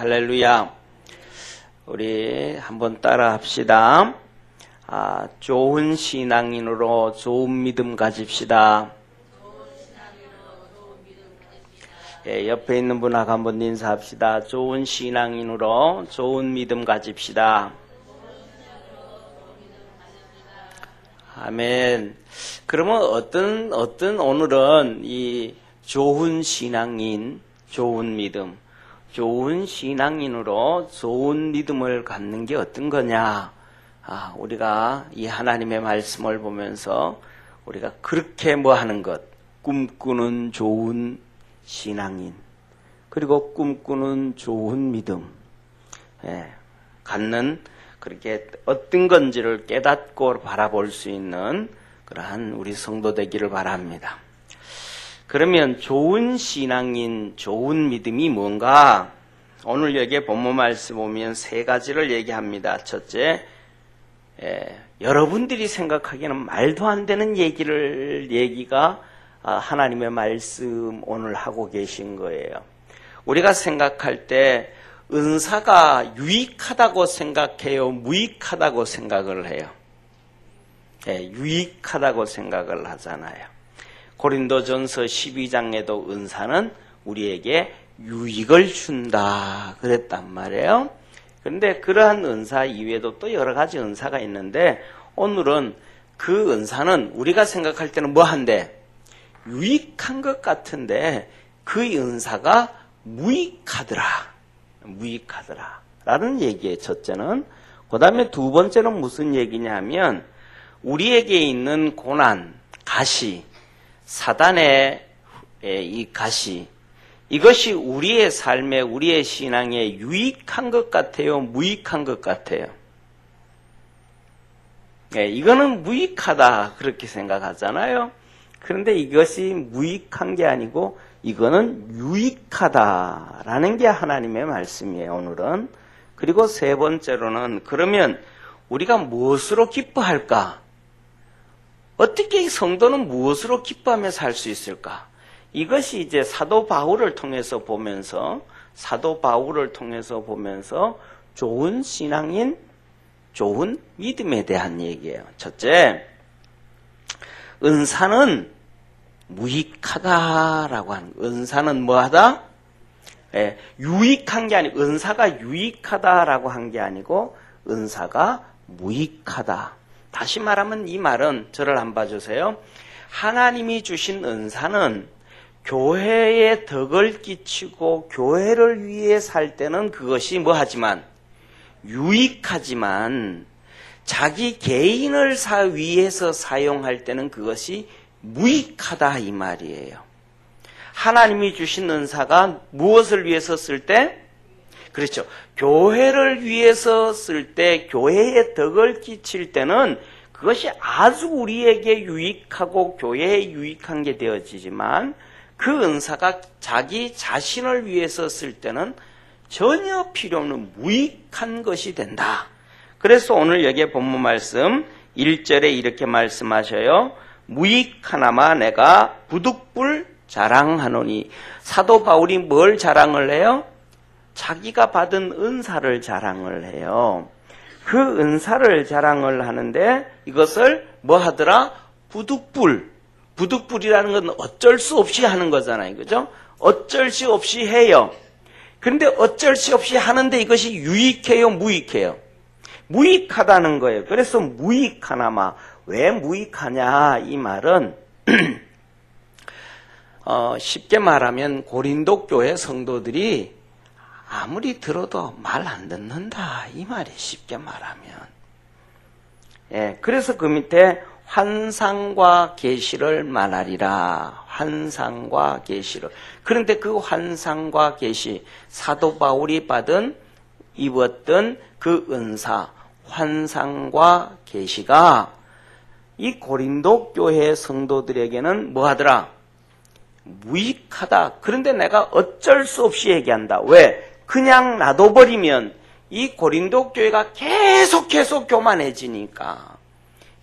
할렐루야. 우리 한번 따라 합시다. 좋은 신앙인으로 좋은 믿음 가집시다. 예, 옆에 있는 분하고 한번 인사합시다. 좋은 신앙인으로 좋은 믿음 가집시다. 아멘. 그러면 어떤 오늘은 이 좋은 신앙인, 좋은 믿음, 좋은 신앙인으로 좋은 믿음을 갖는 게 어떤 거냐? 우리가 이 하나님의 말씀을 보면서 우리가 그렇게 뭐 하는 것, 꿈꾸는 좋은 신앙인, 그리고 꿈꾸는 좋은 믿음, 갖는 그렇게 어떤 건지를 깨닫고 바라볼 수 있는 그러한 우리 성도 되기를 바랍니다. 그러면 좋은 신앙인, 좋은 믿음이 뭔가? 오늘 여기에 본문 말씀 보면 세 가지를 얘기합니다. 첫째, 여러분들이 생각하기에는 말도 안 되는 얘기가 하나님의 말씀 오늘 하고 계신 거예요. 우리가 생각할 때 은사가 유익하다고 생각해요? 무익하다고 생각을 해요? 유익하다고 생각을 하잖아요. 고린도전서 12장에도 은사는 우리에게 유익을 준다 그랬단 말이에요. 그런데 그러한 은사 이외에도 또 여러 가지 은사가 있는데 오늘은 그 은사는 우리가 생각할 때는 뭐한데? 유익한 것 같은데 그 은사가 무익하더라 라는 얘기예요. 첫째는. 그 다음에 두 번째는 무슨 얘기냐면 우리에게 있는 고난, 가시, 사단의 이 가시, 이것이 우리의 삶에, 우리의 신앙에 유익한 것 같아요? 무익한 것 같아요? 이거는 무익하다 그렇게 생각하잖아요. 그런데 이것이 무익한 게 아니고 이거는 유익하다라는 게 하나님의 말씀이에요, 오늘은. 그리고 세 번째로는 그러면 우리가 무엇으로 기뻐할까? 어떻게 성도는 무엇으로 기뻐하며 살 수 있을까? 이것이 이제 사도 바울을 통해서 보면서 좋은 신앙인, 좋은 믿음에 대한 얘기예요. 첫째, 은사는 무익하다라고 하는 거예요. 은사는 뭐하다? 유익한 게 아니고 은사가 유익하다라고 한 게 아니고 은사가 무익하다. 다시 말하면 이 말은 저를 한번 봐주세요. 하나님이 주신 은사는 교회에 덕을 끼치고 교회를 위해 살 때는 그것이 뭐하지만 유익하지만 자기 개인을 위해서 사용할 때는 그것이 무익하다 이 말이에요. 하나님이 주신 은사가 무엇을 위해서 쓸 때? 그렇죠. 교회를 위해서 쓸 때, 교회에 덕을 끼칠 때는 그것이 아주 우리에게 유익하고 교회에 유익한 게 되어지지만 그 은사가 자기 자신을 위해서 쓸 때는 전혀 필요 없는 무익한 것이 된다. 그래서 오늘 여기에 본문 말씀 1절에 이렇게 말씀하셔요. 무익하나마 내가 부득불 자랑하노니. 사도 바울이 뭘 자랑을 해요? 자기가 받은 은사를 자랑을 해요. 그 은사를 자랑을 하는데 이것을 뭐 하더라? 부득불이라는 건 어쩔 수 없이 하는 거잖아요. 그죠? 어쩔 수 없이 해요. 그런데 어쩔 수 없이 하는데 이것이 유익해요? 무익해요? 무익하다는 거예요. 그래서 무익하나마. 왜 무익하냐? 이 말은 쉽게 말하면 고린도 교회 성도들이 아무리 들어도 말 안 듣는다 이 말이 쉽게 말하면. 그래서 그 밑에 환상과 계시를 말하리라. 환상과 계시를. 그런데 그 환상과 계시, 사도 바울이 입었던 그 은사, 환상과 계시가 이 고린도 교회 성도들에게는 뭐하더라? 무익하다. 그런데 내가 어쩔 수 없이 얘기한다. 왜? 그냥 놔둬버리면 이 고린도 교회가 계속 교만해지니까.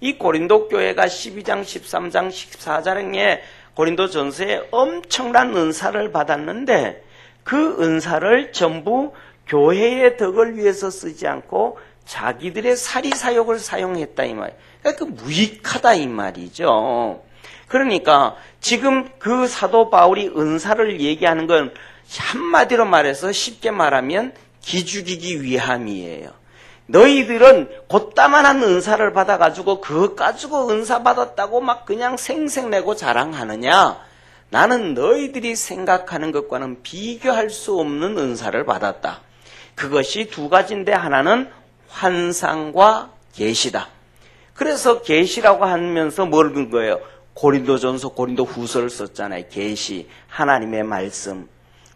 이 고린도 교회가 12장, 13장, 14장에 고린도 전서에 엄청난 은사를 받았는데 그 은사를 전부 교회의 덕을 위해서 쓰지 않고 자기들의 사리사욕을 사용했다 이 말. 그러니까 무익하다 이 말이죠. 그러니까 지금 그 사도 바울이 은사를 얘기하는 건 한마디로 말해서 쉽게 말하면 기죽이기 위함이에요. 너희들은 곧다만한 은사를 받아가지고 그것 가지고 은사 받았다고 막 그냥 생색내고 자랑하느냐? 나는 너희들이 생각하는 것과는 비교할 수 없는 은사를 받았다. 그것이 두 가지인데 하나는 환상과 계시다. 그래서 계시라고 하면서 뭘 든 거예요? 고린도전서, 고린도후서를 썼잖아요. 계시, 하나님의 말씀.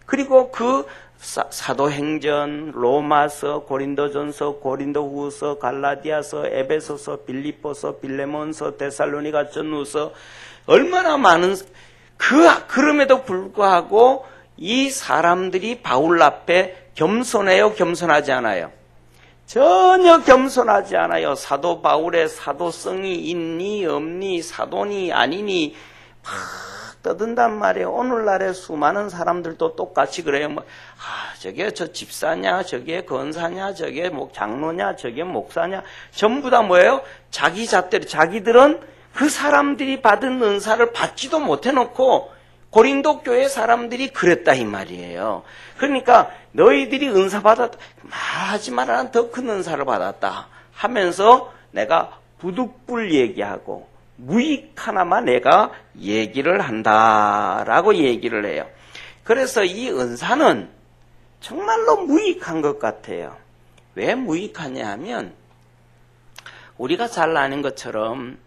그리고 그 사도행전, 로마서, 고린도전서, 고린도후서, 갈라디아서, 에베소서, 빌립보서, 빌레몬서, 데살로니가 전후서 얼마나 많은 그럼에도 불구하고 이 사람들이 바울 앞에 겸손해요, 겸손하지 않아요? 전혀 겸손하지 않아요. 사도 바울의 사도성이 있니 없니 사도니 아니니 막 떠든단 말이에요. 오늘날의 수많은 사람들도 똑같이 그래요. 저게 저 집사냐, 저게 권사냐, 저게 장로냐, 저게 목사냐, 전부 다 뭐예요? 자기 잣대로 자기들은 그 사람들이 받은 은사를 받지도 못해놓고 고린도 교회 사람들이 그랬다 이 말이에요. 그러니까 너희들이 은사 받았다 말하지 말라는 더 큰 은사를 받았다 하면서 내가 부득불 얘기하고 무익하나마 내가 얘기를 한다라고 얘기를 해요. 그래서 이 은사는 정말로 무익한 것 같아요. 왜 무익하냐 하면 우리가 잘 아는 것처럼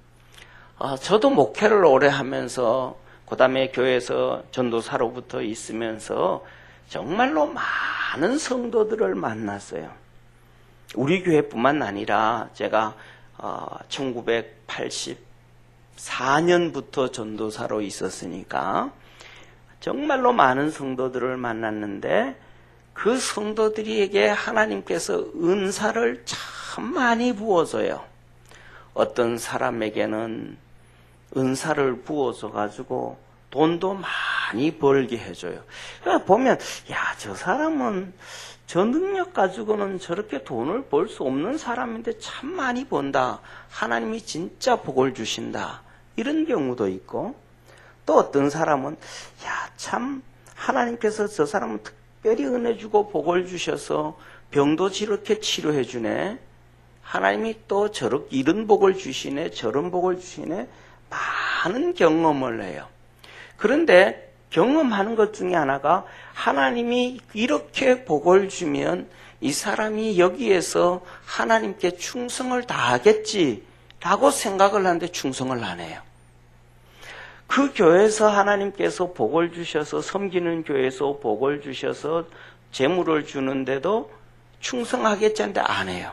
저도 목회를 오래 하면서 그 다음에 교회에서 전도사로부터 있으면서 정말로 많은 성도들을 만났어요. 우리 교회뿐만 아니라 제가 1984년부터 전도사로 있었으니까 정말로 많은 성도들을 만났는데 그 성도들에게 하나님께서 은사를 참 많이 부어줘요. 어떤 사람에게는 은사를 부어줘 가지고 돈도 많이 벌게 해줘요. 그러니까 보면 저 사람은 저 능력 가지고는 저렇게 돈을 벌 수 없는 사람인데 참 많이 번다. 하나님이 진짜 복을 주신다. 이런 경우도 있고 또 어떤 사람은 참 하나님께서 저 사람은 특별히 은혜 주고 복을 주셔서 병도 저렇게 치료해 주네. 하나님이 또 이런 복을 주시네. 저런 복을 주시네. 많은 경험을 해요. 그런데 경험하는 것 중에 하나가 하나님이 이렇게 복을 주면 이 사람이 여기에서 하나님께 충성을 다하겠지라고 생각을 하는데 충성을 안 해요. 그 교회에서 하나님께서 복을 주셔서 섬기는 교회에서 복을 주셔서 재물을 주는데도 충성하겠지 하는데 안 해요.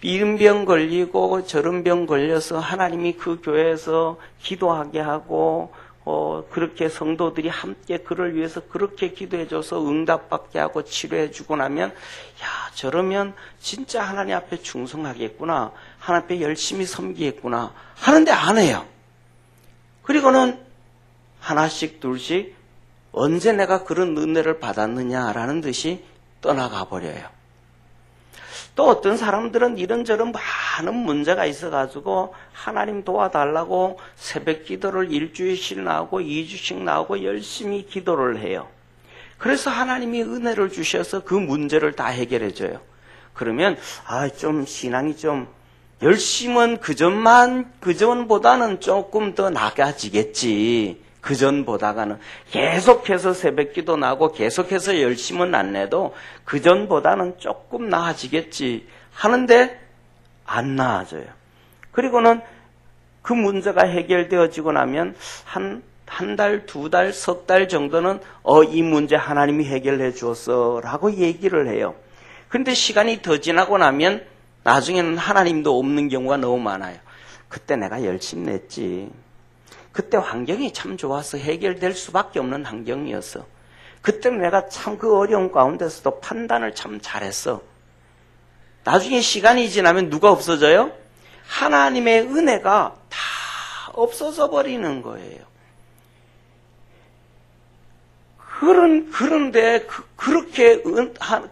이런 병 걸리고 저런 병 걸려서 하나님이 그 교회에서 기도하게 하고 그렇게 성도들이 함께 그를 위해서 그렇게 기도해줘서 응답받게 하고 치료해주고 나면 저러면 진짜 하나님 앞에 충성하겠구나. 하나님 앞에 열심히 섬기겠구나 하는데 안 해요. 그리고는 하나씩 둘씩 언제 내가 그런 은혜를 받았느냐라는 듯이 떠나가 버려요. 또 어떤 사람들은 이런저런 많은 문제가 있어가지고 하나님 도와달라고 새벽 기도를 일주일씩 나오고 2주씩 나오고 열심히 기도를 해요. 그래서 하나님이 은혜를 주셔서 그 문제를 다 해결해줘요. 그러면 좀 신앙이 좀 열심은 그전보다는 조금 더 나아지겠지. 그전보다는 계속해서 새벽기도 나고 계속해서 열심은 안 내도 그전보다는 조금 나아지겠지 하는데 안 나아져요. 그리고는 그 문제가 해결되어지고 나면 한 달, 2달, 석 달 정도는 이 문제 하나님이 해결해 주었어 라고 얘기를 해요. 그런데 시간이 더 지나고 나면 나중에는 하나님도 없는 경우가 너무 많아요. 그때 내가 열심히 냈지. 그때 환경이 참 좋아서 해결될 수밖에 없는 환경이었어. 그때 내가 참 그 어려운 가운데서도 판단을 참 잘했어. 나중에 시간이 지나면 누가 없어져요? 하나님의 은혜가 다 없어져 버리는 거예요. 그런데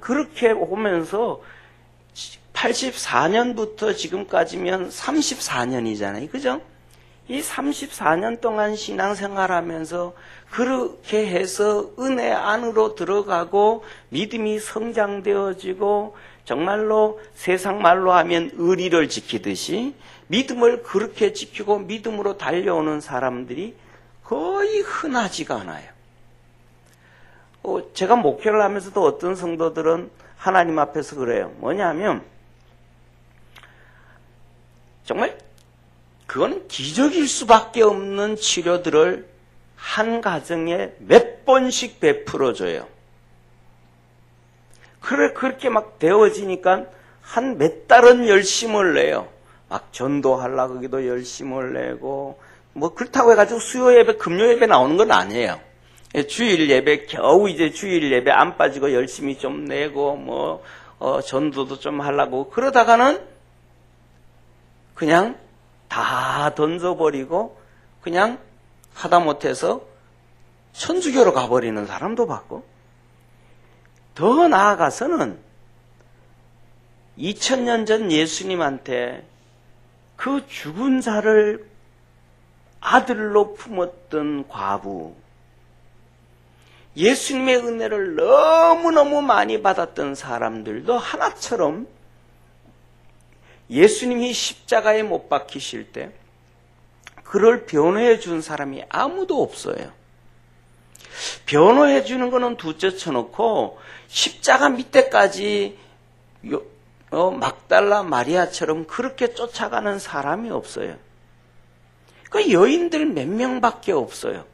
그렇게 오면서 84년부터 지금까지면 34년이잖아요. 그죠? 이 34년 동안 신앙생활하면서 그렇게 해서 은혜 안으로 들어가고 믿음이 성장되어지고 정말로 세상 말로 하면 의리를 지키듯이 믿음을 그렇게 지키고 믿음으로 달려오는 사람들이 거의 흔하지가 않아요. 제가 목회를 하면서도 어떤 성도들은 하나님 앞에서 그래요. 뭐냐면 정말 그거는 기적일 수밖에 없는 치료들을 한 가정에 몇 번씩 베풀어줘요. 그렇게 막 되어지니까 한 몇 달은 열심을 내요. 막 전도하려고 거기도 열심을 내고, 뭐 그렇다고 해가지고 수요 예배, 금요 예배 나오는 건 아니에요. 주일 예배, 겨우 이제 주일 예배 안 빠지고 열심히 좀 내고, 전도도 좀 하려고, 그러다가는 그냥 다 던져버리고, 그냥 하다못해서 천주교로 가버리는 사람도 봤고, 더 나아가서는 2000년 전 예수님한테 그 죽은 자를 아들로 품었던 과부, 예수님의 은혜를 너무너무 많이 받았던 사람들도 하나처럼 예수님이 십자가에 못 박히실 때 그를 변호해 준 사람이 아무도 없어요. 변호해 주는 거는 둘째 쳐놓고 십자가 밑에까지 막달라 마리아처럼 그렇게 쫓아가는 사람이 없어요. 그 여인들 몇 명밖에 없어요.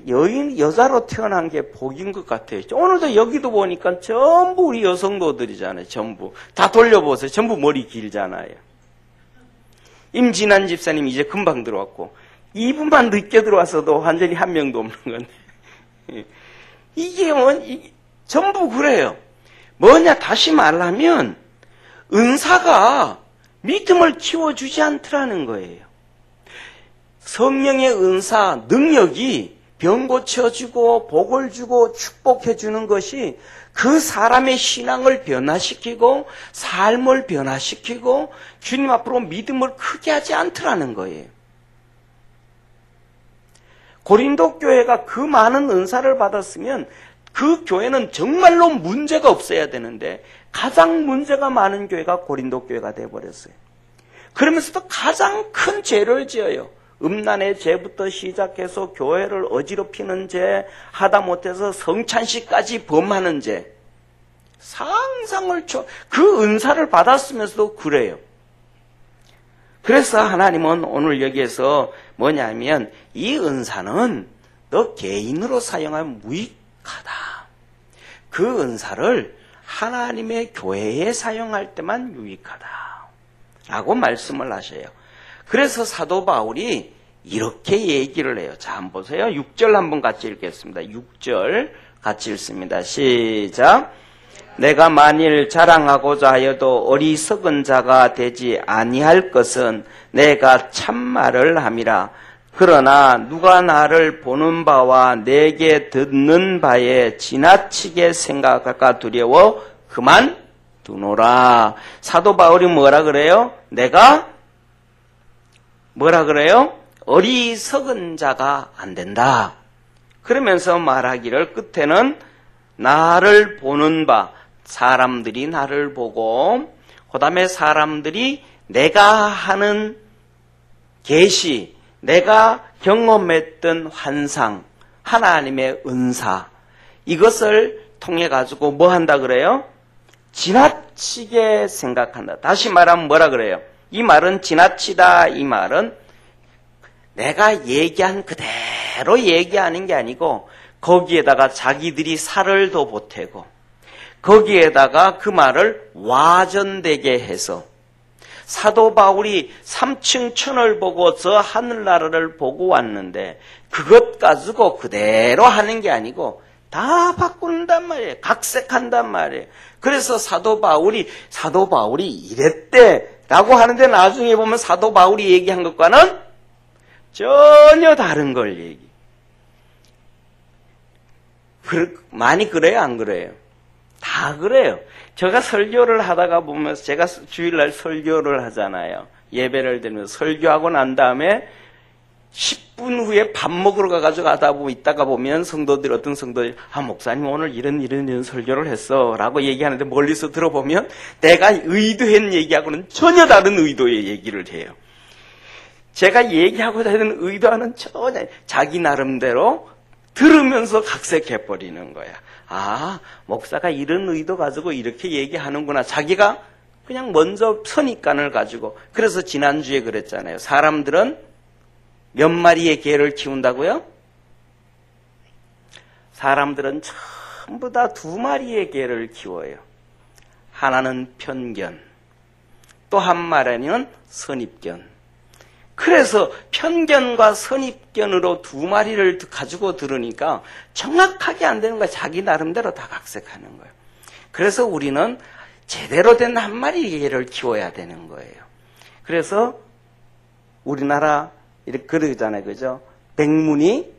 여자로 태어난 게 복인 것 같아요. 오늘도 여기도 보니까 전부 우리 여성도들이잖아요. 전부. 다 돌려보세요. 전부 머리 길잖아요. 임진환 집사님 이제 금방 들어왔고, 2분만 늦게 들어왔어도 완전히 한 명도 없는 건데. 이게 전부 그래요. 뭐냐, 다시 말하면, 은사가 믿음을 키워주지 않더라는 거예요. 성령의 은사, 능력이 병 고쳐주고 복을 주고 축복해주는 것이 그 사람의 신앙을 변화시키고 삶을 변화시키고 주님 앞으로 믿음을 크게 하지 않더라는 거예요. 고린도 교회가 그 많은 은사를 받았으면 그 교회는 정말로 문제가 없어야 되는데 가장 문제가 많은 교회가 고린도 교회가 되어버렸어요. 그러면서도 가장 큰 죄를 지어요. 음란의 죄부터 시작해서 교회를 어지럽히는 죄, 하다못해서 성찬식까지 범하는 죄, 상상을 그 은사를 받았으면서도 그래요. 그래서 하나님은 오늘 여기에서 뭐냐면 이 은사는 너 개인으로 사용하면 무익하다. 그 은사를 하나님의 교회에 사용할 때만 유익하다 라고 말씀을 하셔요. 그래서 사도 바울이 이렇게 얘기를 해요. 자, 한번 보세요. 6절 한번 같이 읽겠습니다. 6절 같이 읽습니다. 시작. 내가 만일 자랑하고자 하여도 어리석은 자가 되지 아니할 것은 내가 참말을 함이라. 그러나 누가 나를 보는 바와 내게 듣는 바에 지나치게 생각할까 두려워 그만 두노라. 사도 바울이 뭐라 그래요? 내가 뭐라 그래요? 어리석은 자가 안 된다. 그러면서 말하기를 끝에는 나를 보는 바, 사람들이 나를 보고 그 다음에 사람들이 내가 하는 계시, 내가 경험했던 환상, 하나님의 은사, 이것을 통해 가지고 뭐 한다 그래요? 지나치게 생각한다. 다시 말하면 뭐라 그래요? 이 말은 지나치다, 이 말은 내가 얘기한 그대로 얘기하는 게 아니고 거기에다가 자기들이 살을 더 보태고 거기에다가 그 말을 와전되게 해서 사도 바울이 3층 천을 보고 저 하늘나라를 보고 왔는데 그것 가지고 그대로 하는 게 아니고 다 바꾼단 말이에요. 각색한단 말이에요. 그래서 사도 바울이 이랬대라고 하는데 나중에 보면 사도 바울이 얘기한 것과는 전혀 다른 걸 얘기. 많이 그래요, 안 그래요? 다 그래요. 제가 설교를 하다가 보면서 제가 주일날 설교를 하잖아요. 예배를 드리면서 설교하고 난 다음에 10분 후에 밥 먹으러 가가지고 가다 보면 있다가 보면 어떤 성도들이 목사님 오늘 이런 설교를 했어 라고 얘기하는데 멀리서 들어보면 내가 의도한 얘기하고는 전혀 다른 의도의 얘기를 해요. 제가 얘기하고자 하는 의도와는 전혀 자기 나름대로 들으면서 각색해버리는 거야. 목사가 이런 의도 가지고 이렇게 얘기하는구나. 자기가 그냥 먼저 선입관을 가지고. 그래서 지난주에 그랬잖아요. 사람들은 몇 마리의 개를 키운다고요? 사람들은 전부 다 2마리의 개를 키워요. 하나는 편견, 또 한 마리는 선입견. 그래서 편견과 선입견으로 2마리를 가지고 들으니까 정확하게 안 되는 거야. 자기 나름대로 다 각색하는 거예요. 그래서 우리는 제대로 된 1마리의 개를 키워야 되는 거예요. 그래서 우리나라 이렇게 그러잖아요. 그죠? 백문이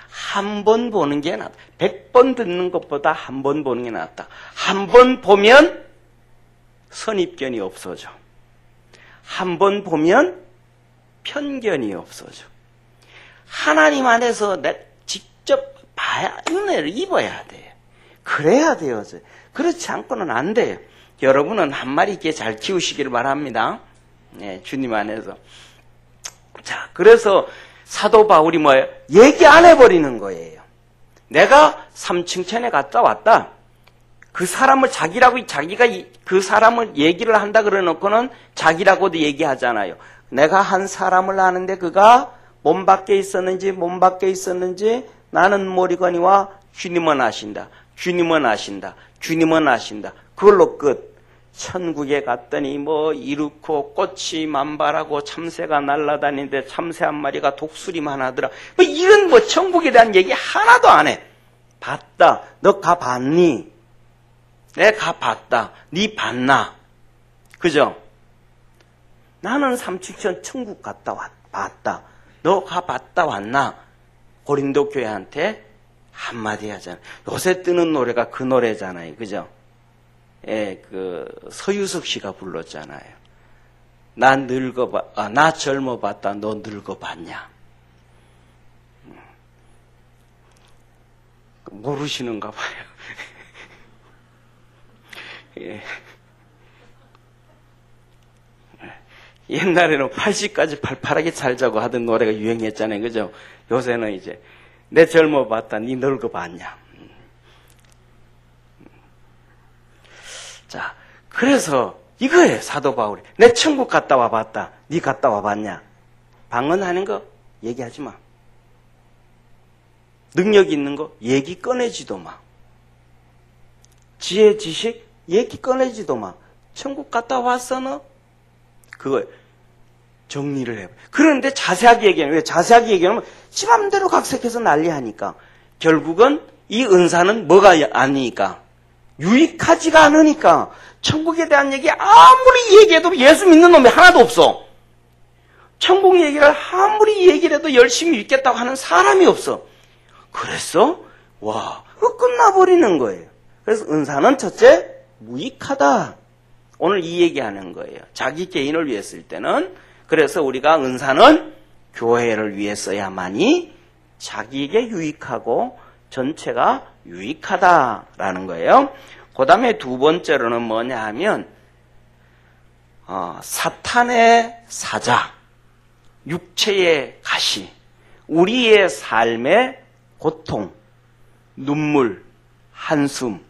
한 번 보는 게 낫다. 100번 듣는 것보다 한 번 보는 게 낫다. 한 번 보면 선입견이 없어져. 한 번 보면 편견이 없어져. 하나님 안에서 직접 봐야, 은혜를 입어야 돼요. 그래야 돼요. 그렇지 않고는 안 돼요. 여러분은 1마리 개 잘 키우시기를 바랍니다. 주님 안에서. 자, 그래서 사도 바울이 뭐예요? 얘기 안 해버리는 거예요. 내가 삼층천에 갔다 왔다. 그 사람을 자기가 그 사람을 얘기를 한다 그래 놓고는 자기라고도 얘기하잖아요. 내가 한 사람을 아는데 그가 몸 밖에 있었는지 나는 모르거니와 주님은 아신다. 주님은 아신다. 주님은 아신다. 그걸로 끝. 천국에 갔더니 이렇고 꽃이 만발하고 참새가 날아다니는데 참새 한 마리가 독수리만 하더라. 이런 천국에 대한 얘기 하나도 안 해. 봤다. 너 가봤니? 내가 가봤다. 니 봤나? 그죠? 나는 삼층천 천국 갔다 봤다. 너 가봤다 왔나? 고린도 교회한테 한마디 하잖아. 요새 뜨는 노래가 그 노래잖아요. 그죠? 서유석 씨가 불렀잖아요. 나 젊어봤다. 너 늙어봤냐? 모르시는가 봐요. 옛날에는 80까지 팔팔하게 살자고 하던 노래가 유행했잖아요. 그죠? 요새는 이제 내 젊어봤다. 니 늙어봤냐? 자, 그래서 이거예요. 사도 바울이. 내 천국 갔다 와봤다. 니 갔다 와봤냐? 방언하는 거 얘기하지 마. 능력 있는 거 얘기 꺼내지도 마. 지혜, 지식 얘기 꺼내지도 마. 천국 갔다 왔어 너? 그거 정리를 해. 그런데 자세하게 얘기하면 왜 자세하게 얘기하면 지 맘대로 각색해서 난리하니까 결국은 이 은사는 뭐가 아니니까 유익하지가 않으니까 천국에 대한 얘기 아무리 얘기해도 예수 믿는 놈이 하나도 없어. 천국 얘기를 아무리 얘기를 해도 열심히 믿겠다고 하는 사람이 없어. 그래서 끝나버리는 거예요. 그래서 은사는 첫째 무익하다. 오늘 이 얘기하는 거예요. 자기 개인을 위해 쓸 때는. 그래서 우리가 은사는 교회를 위해 써야만이 자기에게 유익하고 전체가 유익하다라는 거예요. 그 다음에 2번째로는 뭐냐 하면 사탄의 사자, 육체의 가시, 우리의 삶의 고통, 눈물, 한숨,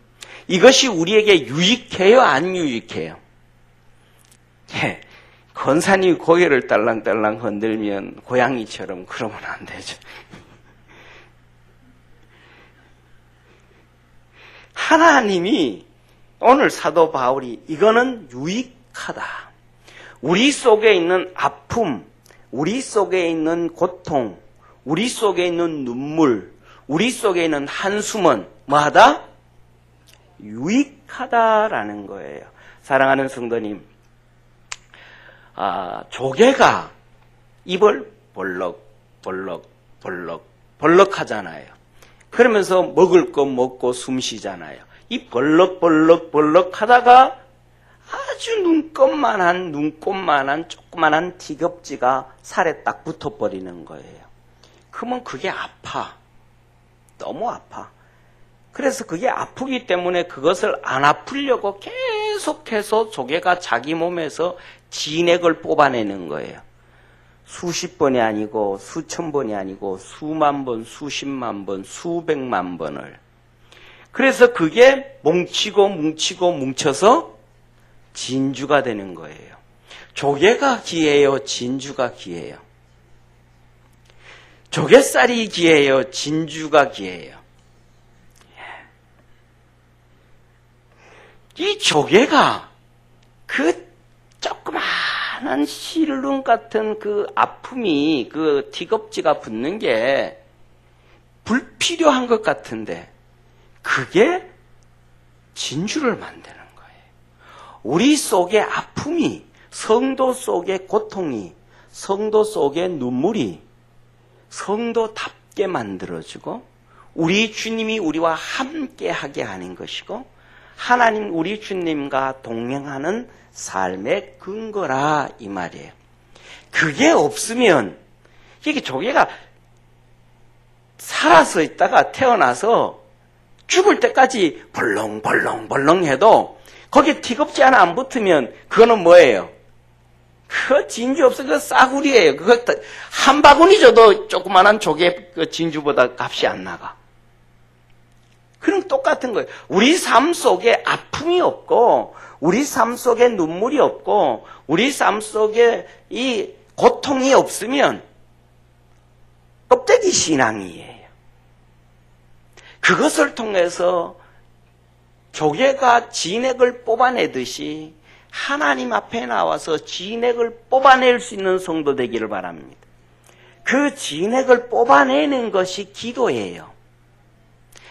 이것이 우리에게 유익해요? 안 유익해요? 권사님이 고개를 딸랑딸랑 흔들면 고양이처럼 그러면 안 되죠. 하나님이 오늘 사도 바울이 이거는 유익하다. 우리 속에 있는 아픔, 우리 속에 있는 고통, 우리 속에 있는 눈물, 우리 속에 있는 한숨은 뭐하다? 유익하다라는 거예요. 사랑하는 성도님, 조개가 입을 벌럭 하잖아요. 그러면서 먹을 거 먹고 숨 쉬잖아요. 이 벌럭벌럭 하다가 아주 눈곱만한 조그만한 티겁지가 살에 딱 붙어버리는 거예요. 그러면 그게 아파. 너무 아파. 그래서 그게 아프기 때문에 그것을 안 아프려고 계속해서 조개가 자기 몸에서 진액을 뽑아내는 거예요. 수십 번이 아니고 수천 번이 아니고 수만 번, 수십만 번, 수백만 번을. 그래서 그게 뭉쳐서 진주가 되는 거예요. 조개가 귀해요? 진주가 귀해요? 조갯살이 귀해요? 진주가 귀해요? 이 조개가 그 조그마한 실눈 같은 그 아픔이 그 티겁지가 붙는 게 불필요한 것 같은데 그게 진주를 만드는 거예요. 우리 속의 아픔이, 성도 속의 고통이, 성도 속의 눈물이 성도답게 만들어주고 우리 주님이 우리와 함께하게 하는 것이고 하나님 우리 주님과 동행하는 삶의 근거라 이 말이에요. 그게 없으면 이게 조개가 살아서 있다가 태어나서 죽을 때까지 벌렁벌렁 해도 거기에 티겁지 하나 안 붙으면 그거는 뭐예요? 그거 진주 없어. 그거 싸구리예요. 그거 한 바구니 줘도 조그만한 조개 그 진주보다 값이 안 나가. 그럼 똑같은 거예요. 우리 삶 속에 아픔이 없고 우리 삶 속에 눈물이 없고 우리 삶 속에 이 고통이 없으면 껍데기 신앙이에요. 그것을 통해서 조개가 진액을 뽑아내듯이 하나님 앞에 나와서 진액을 뽑아낼 수 있는 성도 되기를 바랍니다. 그 진액을 뽑아내는 것이 기도예요.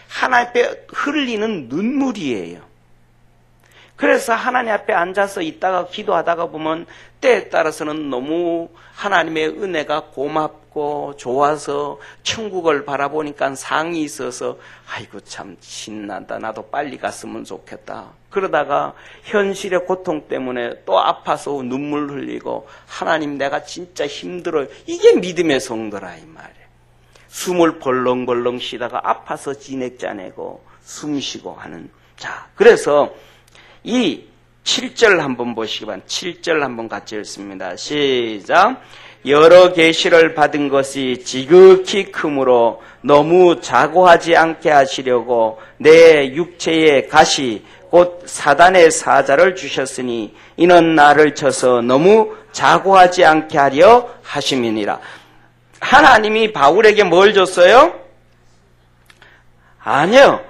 하나님 앞에 흘리는 눈물이에요. 그래서 하나님 앞에 앉아서 있다가 기도하다가 보면 때에 따라서는 너무 하나님의 은혜가 고맙고 좋아서 천국을 바라보니까 상이 있어서 아이고 참 신난다. 나도 빨리 갔으면 좋겠다. 그러다가 현실의 고통 때문에 또 아파서 눈물 흘리고 하나님 내가 진짜 힘들어요. 이게 믿음의 성도라 이 말이에요. 숨을 벌렁벌렁 쉬다가 아파서 진액 짜내고 숨 쉬고 하는. 자, 그래서 이 7절 한번 보시기 바랍니다. 7절 한번 같이 읽습니다. 시작. 여러 계시를 받은 것이 지극히 크므로 너무 자고하지 않게 하시려고 내 육체의 가시 곧 사단의 사자를 주셨으니 이는 나를 쳐서 너무 자고하지 않게 하려 하심이니라. 하나님이 바울에게 뭘 줬어요? 아니요.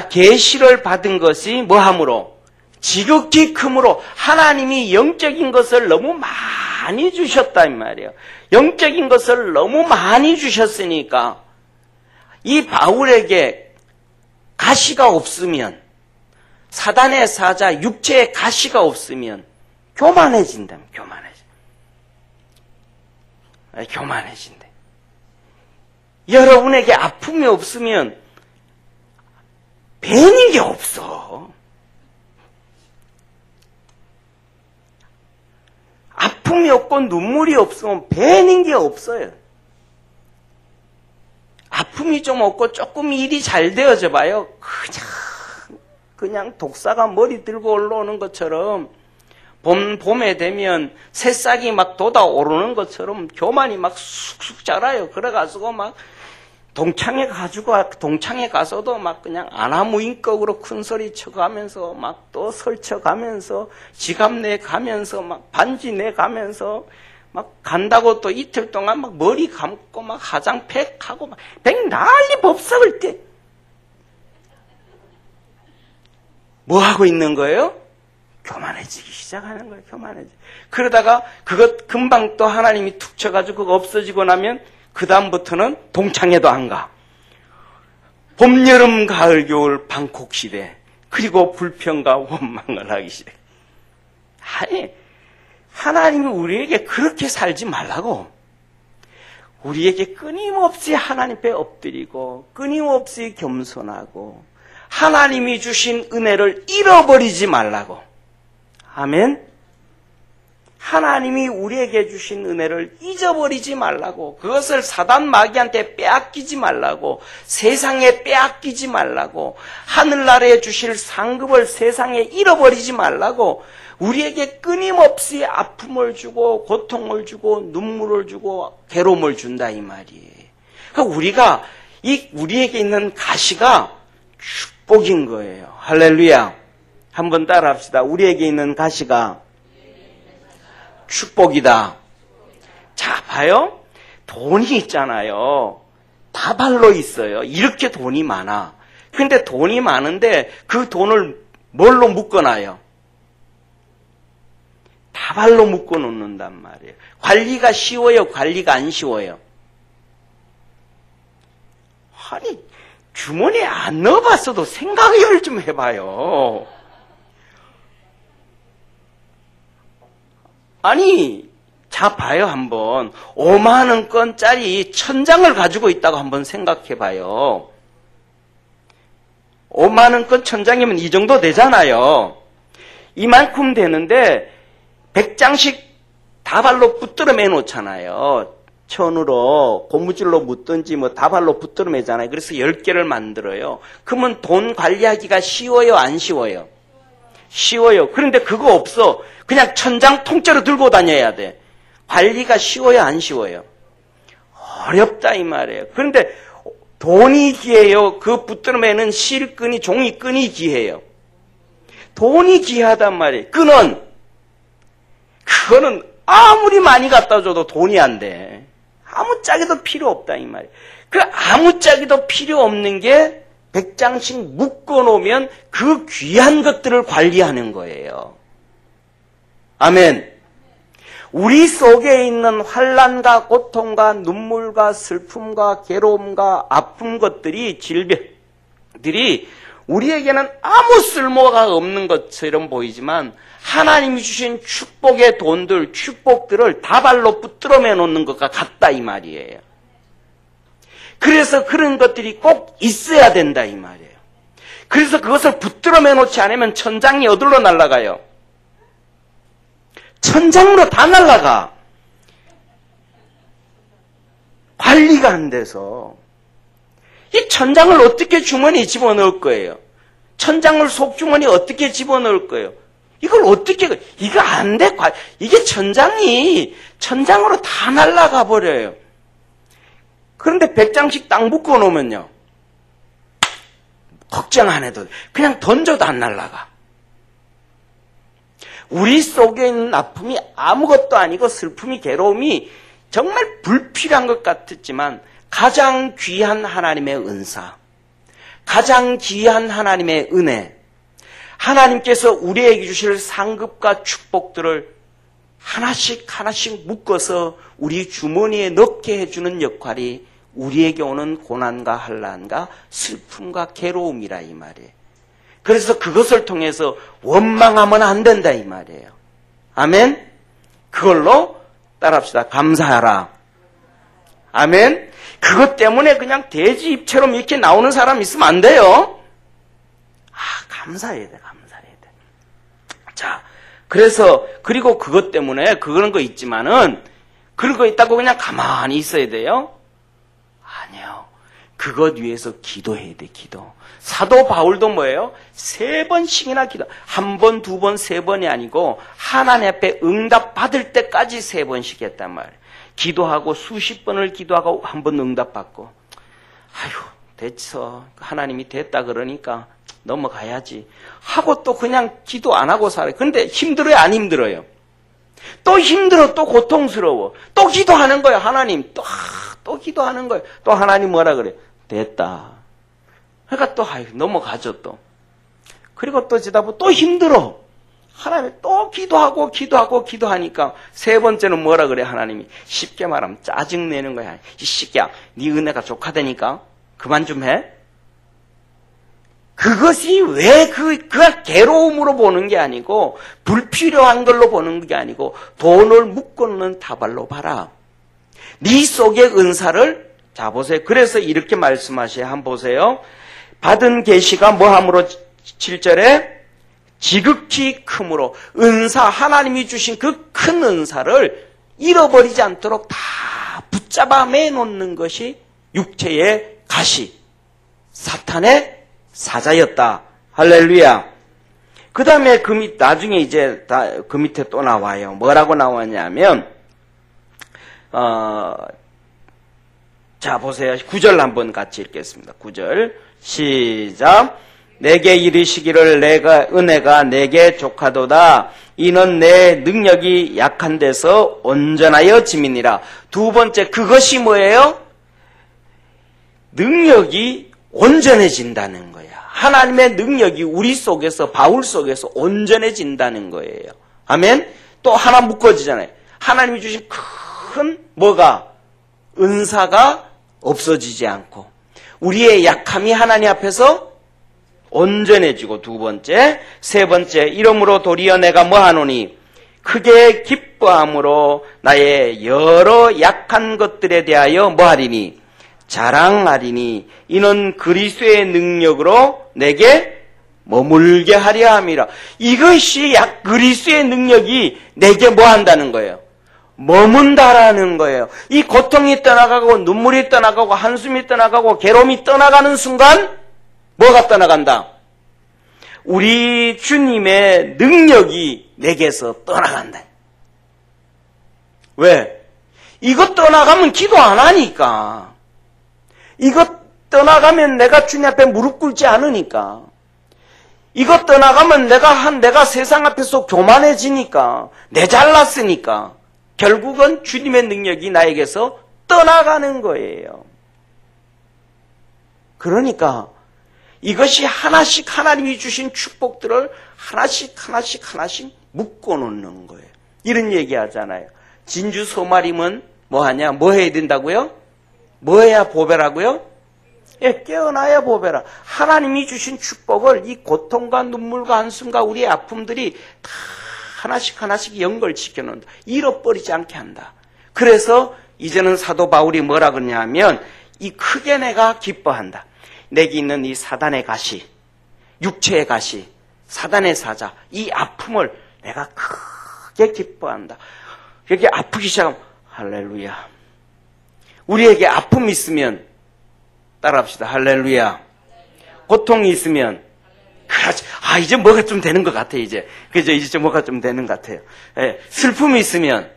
계시를 받은 것이 뭐함으로? 지극히 크므로 하나님이 영적인 것을 너무 많이 주셨다 이 말이에요. 영적인 것을 너무 많이 주셨으니까 이 바울에게 가시가 없으면 사단의 사자 육체의 가시가 없으면 교만해진다면 교만해진대. 여러분에게 아픔이 없으면 배는 게 없어. 아픔이 없고 눈물이 없으면 배는 게 없어요. 아픔이 좀 없고 조금 일이 잘 되어져 봐요. 그냥 독사가 머리 들고 올라오는 것처럼 봄에 되면 새싹이 막 돋아오르는 것처럼 교만이 막 쑥쑥 자라요. 그래가지고 막 동창회 가서도 막 그냥 아나무인격으로 큰 소리 쳐가면서 막 또 설쳐가면서 지갑 내가면서 막 반지 내가면서 막 간다고 또 이틀 동안 막 머리 감고 막 화장팩하고 막 백난리 법석을 때 뭐 하고 있는 거예요? 교만해지기 시작하는 거예요. 교만해지. 그러다가 그것 금방 또 하나님이 툭 쳐가지고 그거 없어지고 나면 그 다음부터는 동창회도 안 가. 봄, 여름, 가을, 겨울, 방콕 시대. 그리고 불평과 원망을 하기 시작. 아니, 하나님이 우리에게 그렇게 살지 말라고. 우리에게 끊임없이 하나님 앞에 엎드리고 끊임없이 겸손하고 하나님이 주신 은혜를 잃어버리지 말라고. 아멘. 하나님이 우리에게 주신 은혜를 잊어버리지 말라고. 그것을 사단 마귀한테 빼앗기지 말라고. 세상에 빼앗기지 말라고. 하늘나라에 주실 상급을 세상에 잃어버리지 말라고. 우리에게 끊임없이 아픔을 주고 고통을 주고 눈물을 주고 괴로움을 준다 이 말이에요. 그러니까 우리에게 있는 가시가 축복인 거예요. 할렐루야. 한번 따라합시다. 우리에게 있는 가시가 축복이다. 자, 봐요. 돈이 있잖아요. 다발로 있어요. 이렇게 돈이 많아. 근데 돈이 많은데 그 돈을 뭘로 묶어놔요? 다발로 묶어 놓는단 말이에요. 관리가 쉬워요? 관리가 안 쉬워요? 아니, 주머니에 안 넣어봤어도 생각을 좀 해봐요. 아니, 자, 봐요, 한번. 5만원권짜리 1000장을 가지고 있다고 한번 생각해봐요. 5만원권 1000장이면 이 정도 되잖아요. 이만큼 되는데, 100장씩 다발로 붙들어 매놓잖아요. 천으로, 고무줄로 묶든지 뭐 다발로 붙들어 매잖아요. 그래서 10개를 만들어요. 그러면 돈 관리하기가 쉬워요, 안 쉬워요? 쉬워요. 그런데 그거 없어. 그냥 1000장 통째로 들고 다녀야 돼. 관리가 쉬워요, 안 쉬워요? 어렵다 이 말이에요. 그런데 돈이 귀해요. 그 붙들어 매는 실끈이, 종이끈이 귀해요. 돈이 귀하단 말이에요. 끈은 그거는 아무리 많이 갖다 줘도 돈이 안 돼. 아무짝에도 필요 없다 이 말이에요. 그 아무짝에도 필요 없는 게 100장씩 묶어놓으면 그 귀한 것들을 관리하는 거예요. 아멘. 우리 속에 있는 환난과 고통과 눈물과 슬픔과 괴로움과 아픈 것들이, 질병들이 우리에게는 아무 쓸모가 없는 것처럼 보이지만 하나님이 주신 축복의 돈들, 축복들을 다발로 붙들어 매놓는 것과 같다 이 말이에요. 그래서 그런 것들이 꼭 있어야 된다 이 말이에요. 그래서 그것을 붙들어 매놓지 않으면 1000장이 어디로 날아가요? 1000장으로 다 날아가. 관리가 안 돼서. 이 1000장을 어떻게 주머니에 집어넣을 거예요? 1000장을 속주머니에 어떻게 집어넣을 거예요? 이걸 어떻게, 이거 안 돼. 이게 1000장이 1000장으로 다 날아가 버려요. 그런데 100장씩 딱 묶어 놓으면요. 걱정 안 해도 돼. 그냥 던져도 안 날아가. 우리 속에 있는 아픔이 아무것도 아니고 슬픔이, 괴로움이 정말 불필요한 것 같았지만 가장 귀한 하나님의 은사, 가장 귀한 하나님의 은혜, 하나님께서 우리에게 주실 상급과 축복들을 하나씩 하나씩 묶어서 우리 주머니에 넣게 해주는 역할이 우리에게 오는 고난과 환난과 슬픔과 괴로움이라 이 말이에요. 그래서 그것을 통해서 원망하면 안 된다 이 말이에요. 아멘. 그걸로 따라합시다. 감사하라. 아멘. 그것 때문에 그냥 돼지 입처럼 이렇게 나오는 사람 있으면 안 돼요. 감사해야 돼. 감사해야 돼. 자, 그래서 그리고 그것 때문에 그런 거 있지만은 그런 거 있다고 그냥 가만히 있어야 돼요? 아니요. 그것 위해서 기도해야 돼. 기도. 사도 바울도 뭐예요? 3번씩이나 기도. 1번, 2번, 3번이 아니고 하나님 앞에 응답 받을 때까지 3번씩 했단 말이에요. 기도하고 수십 번을 기도하고 한 번 응답받고, 아휴 됐어. 하나님이 됐다 그러니까 넘어가야지 하고 또 그냥 기도 안 하고 살아요. 그런데 힘들어요, 안 힘들어요? 또 힘들어, 또 고통스러워. 또 기도하는 거예요. 하나님 또 기도하는 거예요. 또 하나님 뭐라 그래요? 됐다. 그러니까 또 넘어가죠 또. 그리고 또 지다 보면 또 힘들어. 하나님 또 기도하니까 세 번째는 뭐라 그래? 하나님이 쉽게 말하면 짜증내는 거야. 이 새끼야, 네 은혜가 족하다니까 그만 좀 해. 그것이 왜 그걸 괴로움으로 보는 게 아니고 불필요한 걸로 보는 게 아니고 돈을 묶어놓는 다발로 봐라. 네 속의 은사를 자 보세요. 그래서 이렇게 말씀하셔요. 한번 보세요. 받은 계시가 뭐함으로 7절에 지극히 크므로 은사 하나님이 주신 그 큰 은사를 잃어버리지 않도록 다 붙잡아 매놓는 것이 육체의 가시 사탄의 사자였다. 할렐루야. 그 다음에 나중에 이제 그 밑에 또 나와요. 뭐라고 나왔냐면 자 보세요. 9절 한번 같이 읽겠습니다. 9절 시작. 내게 이르시기를 내가 은혜가 내게 족하도다. 이는 내 능력이 약한 데서 온전하여 짐이니라. 두 번째 그것이 뭐예요? 능력이 온전해진다는 거야. 하나님의 능력이 우리 속에서 바울 속에서 온전해진다는 거예요. 아멘. 또 하나 묶어지잖아요. 하나님이 주신 큰 뭐가 은사가 없어지지 않고 우리의 약함이 하나님 앞에서 온전해지고 두 번째, 세 번째 이러므로 도리어 내가 뭐하노니 크게 기뻐함으로 나의 여러 약한 것들에 대하여 뭐하리니 자랑하리니 이는 그리스도의 능력으로 내게 머물게 하려 함이라. 이것이 그리스도의 능력이 내게 뭐 한다는 거예요? 머문다라는 거예요. 이 고통이 떠나가고 눈물이 떠나가고 한숨이 떠나가고 괴로움이 떠나가는 순간 뭐가 떠나간다? 우리 주님의 능력이 내게서 떠나간다. 왜? 이거 떠나가면 기도 안 하니까. 이거 떠나가면 내가 주님 앞에 무릎 꿇지 않으니까. 이거 떠나가면 내가 세상 앞에서 교만해지니까. 내 잘났으니까. 결국은 주님의 능력이 나에게서 떠나가는 거예요. 그러니까 이것이 하나씩 하나님이 주신 축복들을 하나씩 묶어놓는 거예요. 이런 얘기 하잖아요. 진주 소마림은 뭐하냐? 뭐 해야 된다고요? 뭐 해야 보배라고요? 예, 깨어나야 보배라. 하나님이 주신 축복을 이 고통과 눈물과 한숨과 우리의 아픔들이 다 하나씩 연결시켜 놓는다. 잃어버리지 않게 한다. 그래서 이제는 사도 바울이 뭐라 그러냐면 이 크게 내가 기뻐한다. 내게 있는 이 사단의 가시, 육체의 가시, 사단의 사자, 이 아픔을 내가 크게 기뻐한다. 여기 아프기 시작하면 할렐루야. 우리에게 아픔이 있으면 따라합시다. 할렐루야. 고통이 있으면 그렇지. 이제 뭐가 좀 되는 것 같아, 이제. 그죠? 이제 좀 뭐가 좀 되는 것 같아요. 예. 슬픔이 있으면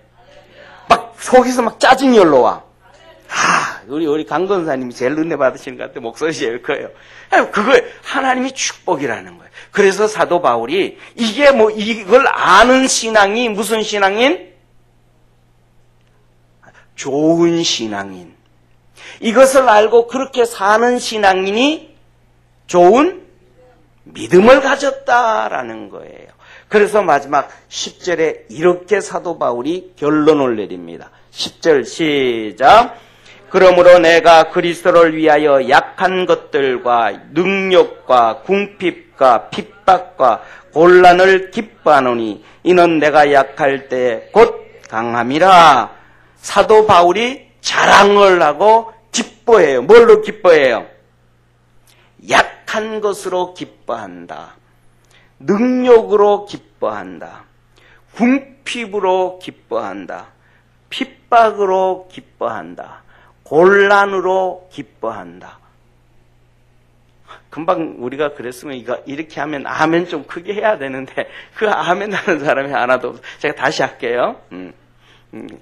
막 속에서 막 짜증이 올라와. 우리 강건사님이 제일 은혜 받으시는 것 같아. 목소리 제일 커요. 그거 하나님이 축복이라는 거예요. 그래서 사도 바울이 이걸 아는 신앙이 무슨 신앙인? 좋은 신앙인. 이것을 알고 그렇게 사는 신앙인이 좋은 믿음을 가졌다라는 거예요. 그래서 마지막 10절에 이렇게 사도 바울이 결론을 내립니다. 10절 시작. 그러므로 내가 그리스도를 위하여 약한 것들과 능력과 궁핍과 핍박과 곤란을 기뻐하노니 이는 내가 약할 때 곧 강함이라. 사도 바울이 자랑을 하고 기뻐해요. 뭘로 기뻐해요? 약한 것으로 기뻐한다. 능력으로 기뻐한다. 궁핍으로 기뻐한다. 핍박으로 기뻐한다. 곤란으로 기뻐한다. 금방 우리가 그랬으면 이렇게 하면 아멘 좀 크게 해야 되는데 그 아멘 하는 사람이 하나도 없어요. 제가 다시 할게요.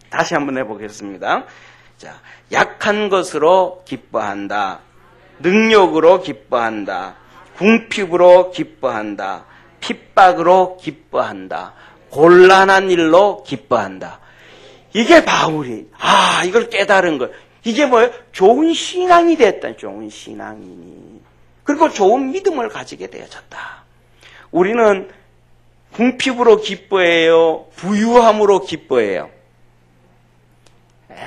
다시 한번 해보겠습니다. 자, 약한 것으로 기뻐한다. 능력으로 기뻐한다. 궁핍으로 기뻐한다. 핍박으로 기뻐한다. 곤란한 일로 기뻐한다. 이게 바울이 이걸 깨달은 거예요. 이게 뭐예요? 좋은 신앙이 됐다. 좋은 신앙이니. 그리고 좋은 믿음을 가지게 되어졌다. 우리는 궁핍으로 기뻐해요? 부유함으로 기뻐해요?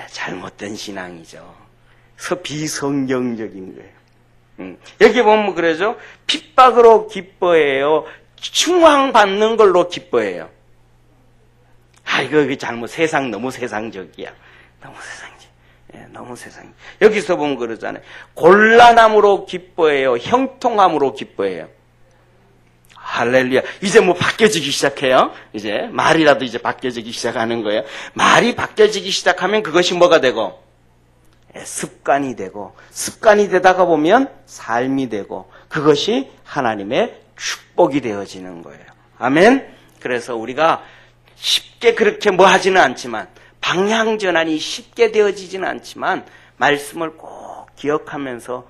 잘못된 신앙이죠. 비성경적인 거예요. 여기 보면 그러죠. 핍박으로 기뻐해요? 충황받는 걸로 기뻐해요? 이거 잘못 너무 세상적이야. 너무 세상적. 너무 세상에. 여기서 보면 그러잖아요. 곤란함으로 기뻐해요. 형통함으로 기뻐해요. 할렐루야. 이제 뭐 바뀌어지기 시작해요. 이제 말이라도 이제 바뀌어지기 시작하는 거예요. 말이 바뀌어지기 시작하면 그것이 뭐가 되고? 습관이 되고, 습관이 되다가 보면 삶이 되고, 그것이 하나님의 축복이 되어지는 거예요. 아멘. 그래서 우리가 쉽게 그렇게 뭐 하지는 않지만, 방향 전환이 쉽게 되어지지는 않지만, 말씀을 꼭 기억하면서,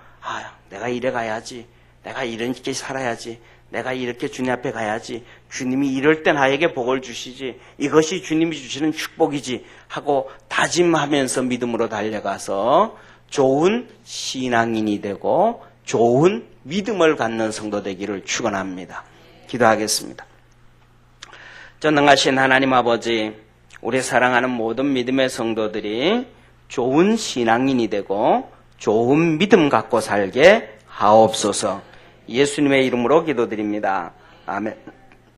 내가 이래 가야지, 내가 이렇게 살아야지, 내가 이렇게 주님 앞에 가야지, 주님이 이럴 때 나에게 복을 주시지, 이것이 주님이 주시는 축복이지 하고 다짐하면서 믿음으로 달려가서 좋은 신앙인이 되고 좋은 믿음을 갖는 성도 되기를 축원합니다. 기도하겠습니다. 전능하신 하나님 아버지, 우리 사랑하는 모든 믿음의 성도들이 좋은 신앙인이 되고 좋은 믿음 갖고 살게 하옵소서. 예수님의 이름으로 기도드립니다. 아멘.